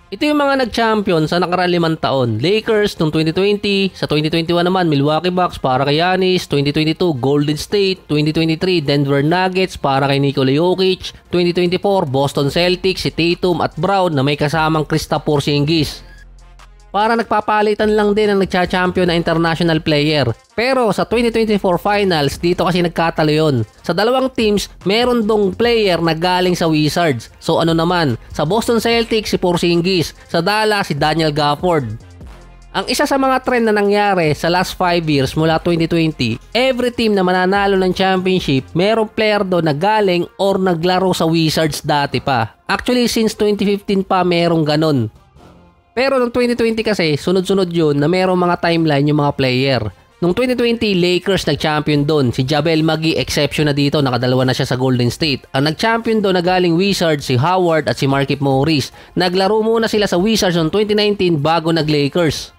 Ito yung mga nag-champion sa nakaraang 5 taon. Lakers noong 2020, sa 2021 naman Milwaukee Bucks para kay Giannis, 2022 Golden State, 2023 Denver Nuggets para kay Nikola Jokic, 2024 Boston Celtics si Tatum at Brown na may kasamang Kristaps Porzingis. Para nagpapalitan lang din ang nagcha-champion na international player. Pero sa 2024 finals, dito kasi nagkatalo yun. Sa dalawang teams, meron dong player na galing sa Wizards. So ano naman, sa Boston Celtics si Porzingis, sa Dallas si Daniel Gafford. Ang isa sa mga trend na nangyari sa last 5 years mula 2020, every team na mananalo ng championship, merong player doon na galing or naglaro sa Wizards dati pa. Actually, since 2015 pa merong ganon. Pero noong 2020 kasi, sunod-sunod yun na merong mga timeline yung mga player. Noong 2020, Lakers nag-champion doon. Si JaVale McGee, exception na dito, nakadalawa na siya sa Golden State. Ang nag-champion doon na galing Wizards, si Howard at si Markieff Morris. Naglaro muna sila sa Wizards noong 2019 bago nag-Lakers.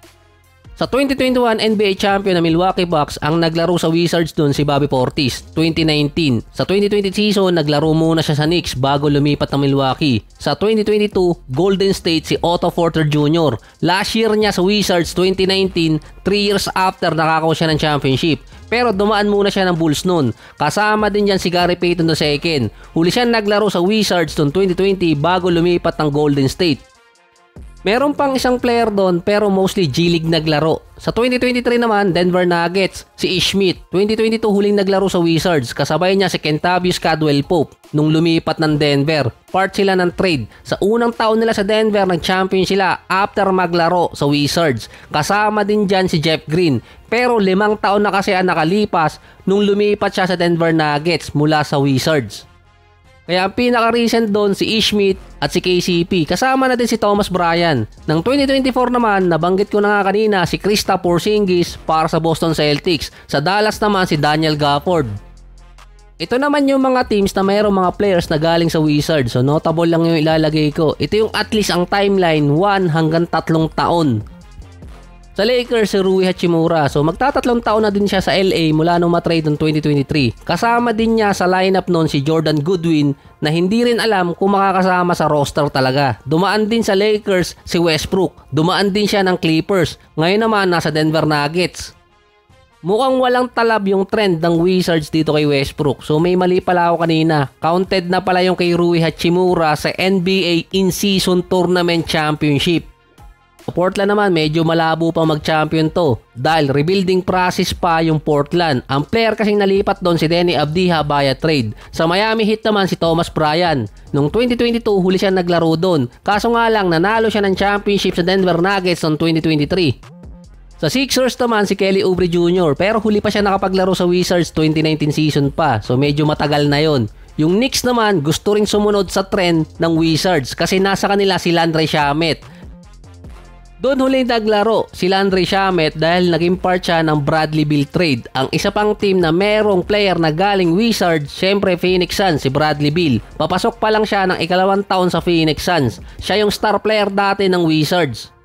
Sa 2021 NBA champion na Milwaukee Bucks, ang naglaro sa Wizards dun si Bobby Portis, 2019. Sa 2020 season, naglaro muna siya sa Knicks bago lumipat ng Milwaukee. Sa 2022, Golden State si Otto Porter Jr. Last year niya sa Wizards, 2019, 3 years after nakakaw siya ng championship. Pero dumaan muna siya ng Bulls nun. Kasama din dyan si Gary Payton II. Huli siya naglaro sa Wizards noong 2020 bago lumipat ng Golden State. Meron pang isang player doon pero mostly G-League naglaro. Sa 2023 naman, Denver Nuggets, si Ish Smith. 2022 huling naglaro sa Wizards. Kasabay niya si Kentavious Caldwell-Pope nung lumipat ng Denver. Part sila ng trade. Sa unang taon nila sa Denver, nag-champion sila after maglaro sa Wizards. Kasama din dyan si Jeff Green. Pero 5 taon na kasi ang nakalipas nung lumipat siya sa Denver Nuggets mula sa Wizards. Kaya ang pinaka-recent doon si Ish Smith at si KCP. Kasama na din si Thomas Bryant. Nang 2024 naman, nabanggit ko na nga kanina si Kristaps Porzingis para sa Boston Celtics. Sa Dallas naman si Daniel Gafford. Ito naman yung mga teams na mayroong mga players na galing sa Wizards. So notable lang yung ilalagay ko. Ito yung at least ang timeline 1 hanggang 3 taon. Sa Lakers, si Rui Hachimura. So magtatatlong taon na din siya sa LA mula nung matrade noong 2023. Kasama din niya sa lineup noon si Jordan Goodwin na hindi rin alam kung makakasama sa roster talaga. Dumaan din sa Lakers si Westbrook. Dumaan din siya ng Clippers. Ngayon naman nasa Denver Nuggets. Mukhang walang talab yung trend ng Wizards dito kay Westbrook. So may mali pala ako kanina. Counted na pala yung kay Rui Hachimura sa NBA In-Season Tournament Championship. Portland naman medyo malabo pa mag-champion to dahil rebuilding process pa yung Portland. Ang player kasing nalipat doon si Deni Avdija via trade. Sa Miami Heat naman si Thomas Bryant. Noong 2022 huli siya naglaro doon. Kaso nga lang nanalo siya ng championship sa Denver Nuggets noong 2023. Sa Sixers naman si Kelly Oubre Jr. pero huli pa siya nakapaglaro sa Wizards 2019 season pa. So medyo matagal na yon. Yung Knicks naman gusto ring sumunod sa trend ng Wizards kasi nasa kanila si Landry Shamet. Doon huli naglaro si Landry Shamet dahil naging part siya ng Bradley Beal trade. Ang isa pang team na merong player na galing Wizards, syempre Phoenix Suns, si Bradley Beal. Papasok pa lang siya ng 2nd taon sa Phoenix Suns. Siya yung star player dati ng Wizards.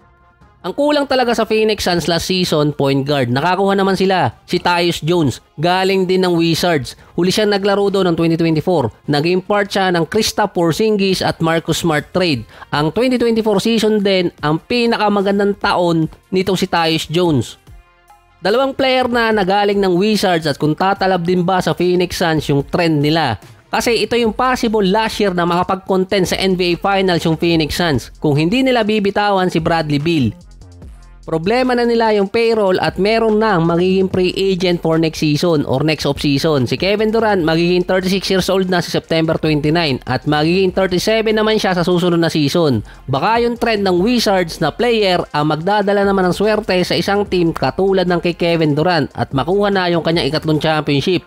Ang kulang talaga sa Phoenix Suns last season, point guard. Nakakuha naman sila, si Tyus Jones. Galing din ng Wizards. Huli siya naglaro doon ng 2024. Naging part siya ng Kristaps Porzingis at Marcus Smart trade. Ang 2024 season din, ang pinakamagandang taon nitong si Tyus Jones. Dalawang player na nagaling ng Wizards at kung tatalab din ba sa Phoenix Suns yung trend nila. Kasi ito yung possible last year na makapag-content sa NBA Finals yung Phoenix Suns kung hindi nila bibitawan si Bradley Beal. Problema na nila yung payroll at meron nang magiging free agent for next season or next off-season. Si Kevin Durant magiging 36 years old na sa September 29 at magiging 37 naman siya sa susunod na season. Baka yung trend ng Wizards na player ang magdadala naman ng swerte sa isang team katulad ng kay Kevin Durant at makuha na yung kanyang 3rd championship.